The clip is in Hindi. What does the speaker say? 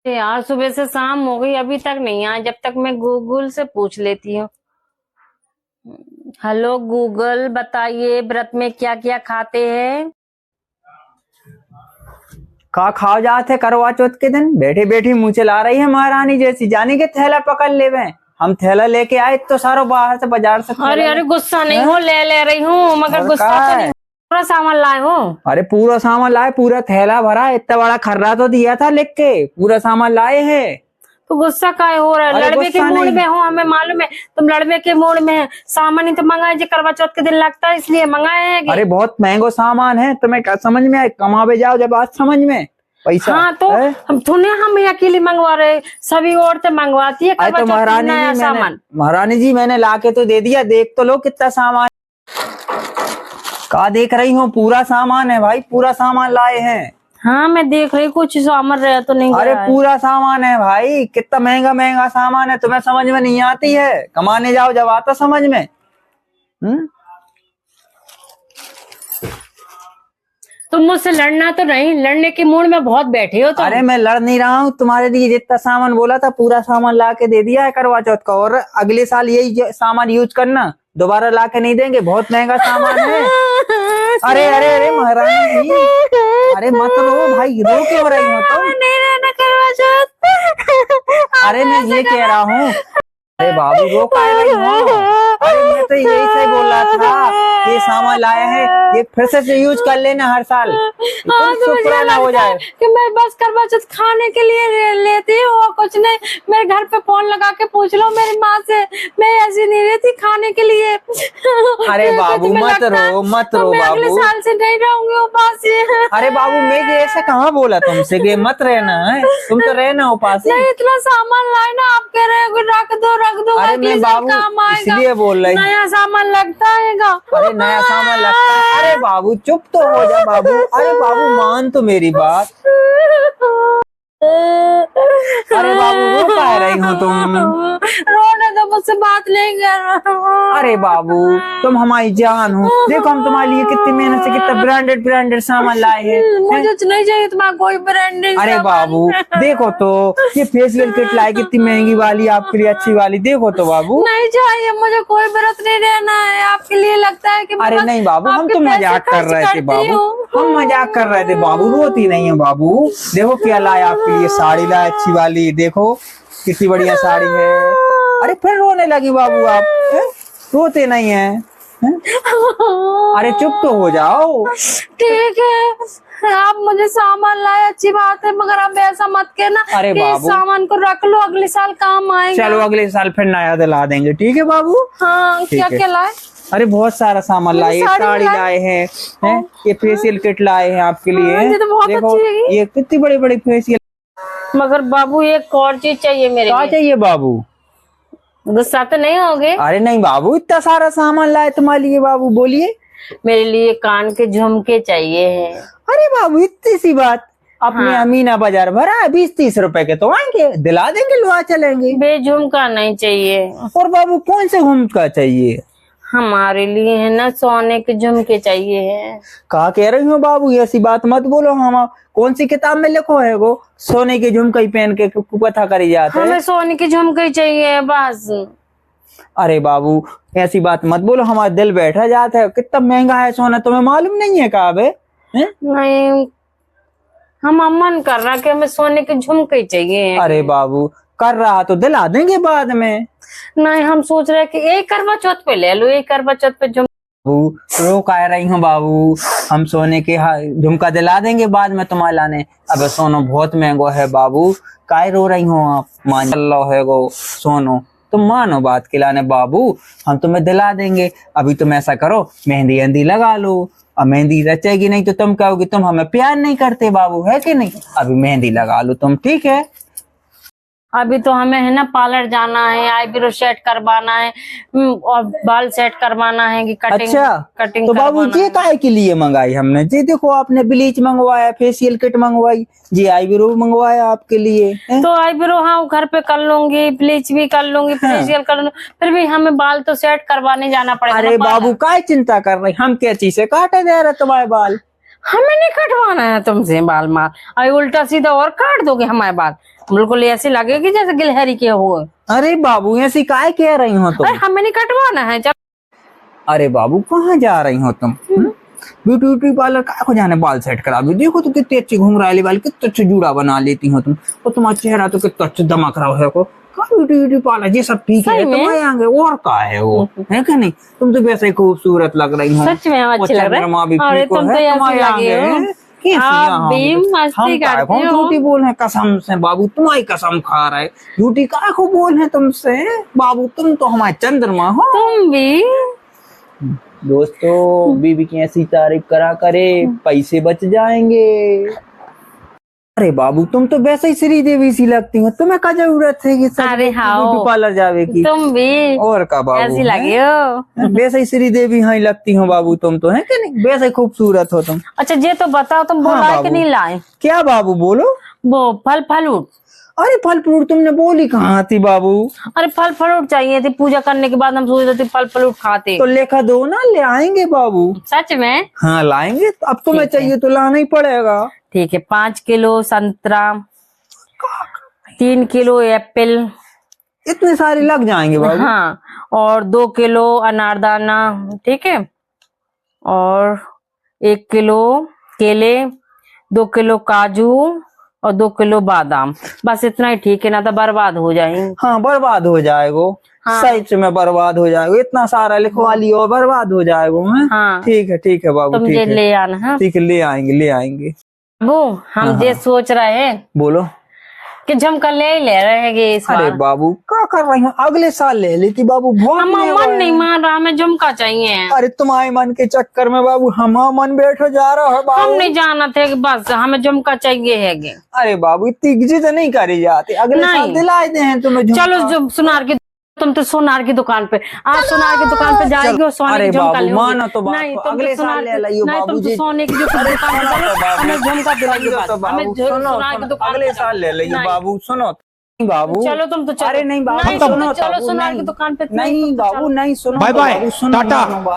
यार सुबह से शाम हो गई अभी तक नहीं आया। जब तक मैं गूगल से पूछ लेती हूँ। हेलो गूगल, बताइए व्रत में क्या क्या खाते हैं। का खाओ जाते करवा चौथ के दिन बैठी बैठी मुंह चला रही है महारानी जैसी। जाने के थैला पकड़ लेवे। हम थैला लेके आए तो सारो बाहर से बाजार से। अरे अरे गुस्सा नहीं हो, ले रही हूँ मगर गुस्सा तो नहीं। पूरा सामान लाए हो? अरे पूरा सामान लाए, पूरा थैला भरा। इतना बड़ा खर्रा तो दिया था लिख के, पूरा सामान लाए हैं। तो गुस्सा काहे हो रहा है? लड़के के मूड में हो, हमें मालूम है तुम लड़के के मूड में है। सामान ही तो मंगाए जो करवा चौथ के दिन लगता है इसलिए मंगाए हैं। अरे बहुत महंगो सामान है, तुम्हें क्या समझ में आए? कमावे जाओ जब आज समझ में पैसा। हाँ तो हम अकेले मंगवा रहे, सभी औरतें मंगवाती है करवा चौथ का नया सामान। महारानी जी मैंने लाके तो दे दिया, देख तो लो कितना सामान। का देख रही हूँ? पूरा सामान है भाई, पूरा सामान लाए हैं। हाँ मैं देख रही, कुछ सामान रहा तो नहीं। अरे पूरा सामान है भाई, कितना महंगा महंगा सामान है, तुम्हें समझ में नहीं आती है। कमाने जाओ जब आता समझ में। तुम मुझसे लड़ना तो नहीं, लड़ने के मूड में बहुत बैठे हो तुम। अरे मैं लड़ नहीं रहा हूँ, तुम्हारे लिए जितना सामान बोला था पूरा सामान ला के दे दिया है करवा चौथ का। और अगले साल यही सामान यूज करना, दोबारा ला के नहीं देंगे, बहुत महंगा सामान है। अरे अरे अरे महारानी जी, अरे मत रो भाई, रो क्यों रही हो तुम? नहीं रहना करवा चौथ। अरे मैं ये कह रहा हूँ, अरे बाबू रो का रही हो? अरे मैं तो यही से बोल रहा था, ये सामान लाया है, ये फिर से यूज कर लेना हर साल, तो पुराना हो जाए। कि मैं बस करवा चौथ खाने के लिए लेती हूँ और कुछ नहीं। मेरे घर पे फोन लगा के पूछ लो मेरी माँ से, मैं ऐसी नहीं रहती खाने के लिए। अरे बाबू मत रो मत रो बाबू, अगले साल से नहीं रहूंगी उपास। अरे बाबू मैं ऐसा कहाँ बोला तुमसे कि मत रहना है, तुम तो रहना उपास। नहीं इतना सामान लाए ना, आप कह रहे हो रख दो रख दो। अरे मैं बाबू इसलिए बोल रही, नया सामान लगता है। अरे नया सामान लगता है। अरे बाबू चुप तो हो जा बाबू, अरे बाबू मान तो मेरी बात। अरे बाबू रो कह रही हो तुम? रोने तो मुझसे बात नहीं कर। अरे बाबू तुम हमारी जान हो, देखो हम तुम्हारे लिए कितनी मेहनत से कितना ब्रांडेड सामान लाए हैं। मुझे नहीं चाहिए तुम्हारा कोई ब्रांडेड। अरे बाबू देखो तो, ये फेशियल किट लाए कितनी महंगी वाली, आपके लिए अच्छी वाली, देखो तो बाबू। नहीं चाहिए मुझे, कोई व्रत नहीं रहना है। आपके लिए लगता है कि अरे नहीं बाबू, हम तो मजाक कर रहे थे बाबू, हम मजाक कर रहे थे बाबू, रोती नहीं है बाबू। देखो क्या लाया आपके लिए, साड़ी लाया अच्छी वाली, देखो कितनी बढ़िया साड़ी है। अरे फिर रोने लगी बाबू आप, रोते नहीं है? अरे चुप तो हो जाओ। ठीक है आप मुझे सामान लाए अच्छी बात है, मगर आप ऐसा मत कहना। अरे बाबू सामान को रख लो, अगले साल काम आएगा। चलो अगले साल फिर नया दिला देंगे, ठीक है बाबू? हाँ क्या क्या लाए? अरे बहुत सारा सामान लाए, साड़ी लाए हैं, ये फेशियल किट लाए हैं आपके लिए। देखो ये कितनी बड़ी बड़ी फेशियल। मगर बाबू एक और चीज चाहिए मेरे लिए। चाहिए बाबू? गुस्सा तो नहीं होगे? अरे नहीं बाबू, इतना सारा सामान लाए तुम्हारे लिए बाबू, बोलिए। मेरे लिए कान के झुमके चाहिए हैं। अरे बाबू इतनी सी बात, अपने अमीना बाजार भरा है, 20-30 रुपए के तो आएंगे, दिला देंगे, लुआ चलेंगे। बे झुमका नहीं चाहिए। और बाबू कौन से झुमका चाहिए? हमारे लिए है ना सोने के झुमके चाहिए है। कहा कह रही हो बाबू, ऐसी बात मत बोलो। हम कौन सी किताब में लिखो है वो सोने के झुमके ही पहन के कथा करी जाते हैं? हमें सोने के झुमके ही चाहिए बस। अरे बाबू ऐसी बात मत बोलो, हमारा दिल बैठा जाता है। कितना महंगा है सोना, तुम्हें मालूम नहीं है? कहा बे नहीं, हम मन कर रहा कि हमें सोने के झुमके ही चाहिए। अरे बाबू कर रहा तो दिला देंगे बाद में। नहीं हम सोच रहे कि एक करवा चौथ पे ले लो, एक करवा चौथ पे रो कह रही हूँ बाबू, हम सोने के झुमका दिला देंगे बाद में तुम्हारे लाने। अब सोनो बहुत महंगो है बाबू, काय रो रही हो आप? मान लो है वो सोनो, तुम मानो बात के लाने बाबू, हम तुम्हें दिला देंगे। अभी तुम ऐसा करो, मेहंदी अंदी लगा लो। अब मेहंदी रचेगी नहीं तो तुम कहोगी तुम हमें प्यार नहीं करते बाबू, है कि नहीं? अभी मेहंदी लगा लो तुम, ठीक है? अभी तो हमें है ना पार्लर जाना है, आईब्रो सेट करवाना है और बाल सेट करवाना है कि कटिंग। अच्छा कटिंग तो बाबू जी काहे के लिए मंगाई हमने जी? देखो आपने ब्लीच मंगवाया, फेशियल किट मंगवाई जी, आईब्रो मंगवाया आपके लिए। तो आईब्रो हाँ घर पे कर लूंगी, ब्लीच भी कर लूंगी, फेशियल कर लूंगी, फिर भी हमें बाल तो सेट करवाने जाना पड़ेगा। अरे बाबू काय चिंता कर रही, हम क्या चीज से काटे दे रहे तुम्हारे बाल? हमें नहीं कटवाना है तुमसे बाल माल, अरे उल्टा सीधा और काट दोगे हमारे बाल, बिल्कुल ऐसे लगेगी जैसे गिलहरी के हो। अरे बाबू ऐसी काय कह रही हो तुम? अरे हमें नहीं कटवाना है। चल अरे बाबू कहाँ जा रही हो तुम? ब्यूटी पार्लर का को जाने बाल सेट करा भी, देखो तो कितने अच्छे घूम रहा है बाल, कितने अच्छे जूड़ा बना लेती हो तुम, और तुम्हारा चेहरा तो कितना अच्छा दमक रहा है को। ब्यूटी पार्लर ये सब ठीक है, तुम्हारे आगे और का है वो, है क्या नहीं? तुम तो वैसे ही खूबसूरत लग रही हो, सच में अच्छे लग रहे हो। अरे तुम तो ऐसे लगे हो, आप भी मस्ती करते हो। झूठी बोल है कसम से बाबू, तुम्हारी कसम खा रहा है, झूठी का को बोल है तुमसे बाबू, तुम तो हमारे चंद्रमा हो। तुम भी दोस्तों बीबी की ऐसी तारीफ करा करे पैसे बच जाएंगे। अरे बाबू तुम तो वैसे ही श्रीदेवी सी लगती हो, तुम्हें क्या जरूरत है कि अरे हाँ ब्यूटी पार्लर जावे की? तुम भी और का बाबू ऐसी लगे हो, वैसे ही श्रीदेवी हाँ लगती हो बाबू, तुम तो है कि नहीं, वैसे ही खूबसूरत हो तुम। अच्छा ये तो बताओ तुम बोला कि नहीं लाए? क्या बाबू बोलो? वो फल फ्रूट। अरे फल फ्रूट तुमने बोली कहाँ थी बाबू? अरे फल फ्रूट चाहिए थी, पूजा करने के बाद हम सोच रहे थे फल फ्रूट खाते। तो लेखा दो ना, ले आएंगे बाबू। सच में? हाँ लाएंगे, अब तुम्हें चाहिए तो लाना ही पड़ेगा। ठीक है, 5 किलो संतरा, 3 किलो एप्पल, इतने सारे लग जाएंगे बाबू। हाँ, और 2 किलो अनारदाना, ठीक है, और 1 किलो केले, 2 किलो काजू और 2 किलो बादाम, बस इतना ही ठीक है, ना तो बर्बाद हो जाएंगे। हाँ बर्बाद हो जाएगा, हाँ। सच में बर्बाद हो जाएगा, इतना सारा लिखवा लियो और बर्बाद हो जाएगा। हाँ ठीक है बाबू, तुम ठीक ये है, ले आना। हाँ ठीक है, ले आएंगे। वो हम ये सोच रहे हैं बोलो कि झुमका ले रहेंगे इस अरे बार। बाबू क्या कर रही हो, अगले साल ले लेती बाबू, बहुत हमारा मन नहीं मान रहा, हमें झुमका चाहिए। अरे तुम्हारे मन के चक्कर में बाबू हमारा मन बैठो जा रहा है बाबू। हम नहीं जाना थे कि बस हमें झुमका चाहिए है। अरे बाबू इतनी जिद नहीं करी जाती, अगले साल दिलाए दे हैं तुम्हें झुमका। चलो जो सुनार की, तुम तो सोनार की दुकान पे, आज सोनार की दुकान पे जाएगी और सोने की झुमका ले। मानो तो नहीं तुम अगले तो साल ले लाइयो नहीं, बाबू तुम तो जी। सोने की जो दुकान पे चलो, हमें झुमका दिलाइए बस। हमें सोनार की दुकान अगले साल ले लाइयो बाबू। सुनो बाबू, चलो तुम तो चलो। अरे नहीं बाबू, नहीं, सुनो चलो सोनार की दुकान पे। नहीं बाबू, नहीं सुनो बाय बाय, बाबू, सुनो टाटा। मानो बाबू।